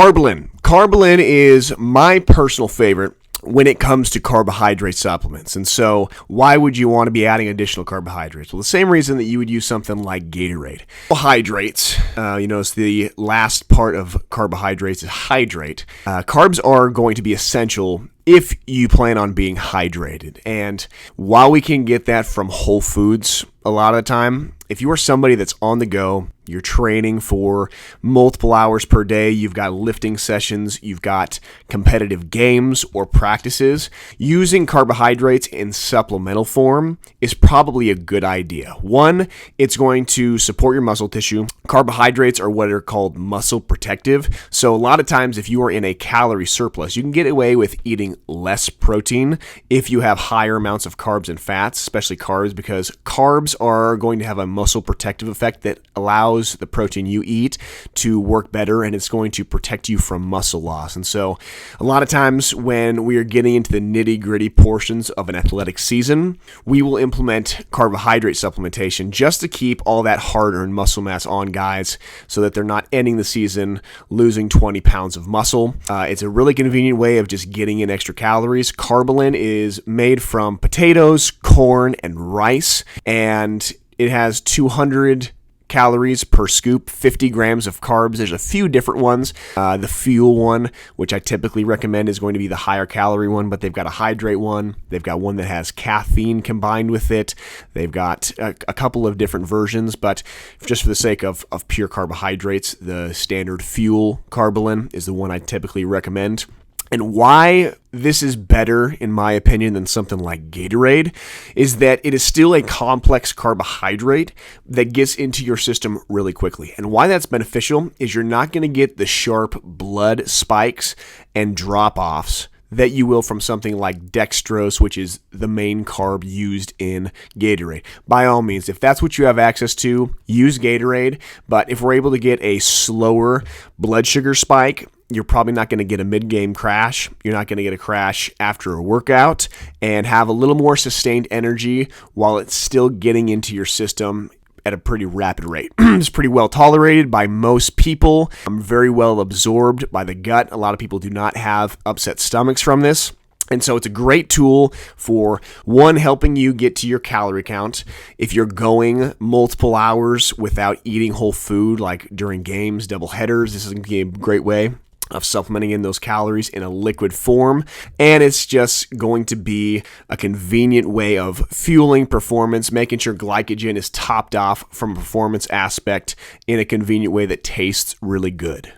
Karbolyn. Karbolyn is my personal favorite when it comes to carbohydrate supplements. And so why would you want to be adding additional carbohydrates? Well, the same reason that you would use something like Gatorade. Carbohydrates, it's the last part of carbohydrates is hydrate. Carbs are going to be essential if you plan on being hydrated. And while we can get that from whole foods a lot of the time, if you are somebody that's on the go, you're training for multiple hours per day, you've got lifting sessions, you've got competitive games or practices, using carbohydrates in supplemental form is probably a good idea. One, it's going to support your muscle tissue. Carbohydrates are what are called muscle protective. So a lot of times if you are in a calorie surplus, you can get away with eating less protein if you have higher amounts of carbs and fats, especially carbs, because carbs are going to have a muscle protective effect that allows the protein you eat to work better, and it's going to protect you from muscle loss. And so a lot of times when we are getting into the nitty-gritty portions of an athletic season, we will implement carbohydrate supplementation just to keep all that hard-earned muscle mass on guys so that they're not ending the season losing 20 pounds of muscle. It's a really convenient way of just getting in extra calories. Karbolyn is made from potatoes, corn, and rice, and it has 200 calories per scoop, 50 grams of carbs. There's a few different ones. The fuel one, which I typically recommend, is going to be the higher calorie one, but they've got a hydrate one. They've got one that has caffeine combined with it. They've got a couple of different versions, but just for the sake of pure carbohydrates, the standard fuel Karbolyn is the one I typically recommend. And why this is better, in my opinion, than something like Gatorade is that it is still a complex carbohydrate that gets into your system really quickly. And why that's beneficial is you're not going to get the sharp blood spikes and drop-offs that you will from something like dextrose, which is the main carb used in Gatorade. By all means, if that's what you have access to, use Gatorade. But if we're able to get a slower blood sugar spike, you're probably not going to get a mid-game crash. You're not going to get a crash after a workout and have a little more sustained energy while it's still getting into your system at a pretty rapid rate. It's pretty well tolerated by most people. Very well absorbed by the gut. A lot of people do not have upset stomachs from this. And so it's a great tool for, one, helping you get to your calorie count. If you're going multiple hours without eating whole food, like during games, double headers, this is going to be a great way of supplementing in those calories in a liquid form. And it's just going to be a convenient way of fueling performance, making sure glycogen is topped off from a performance aspect in a convenient way that tastes really good.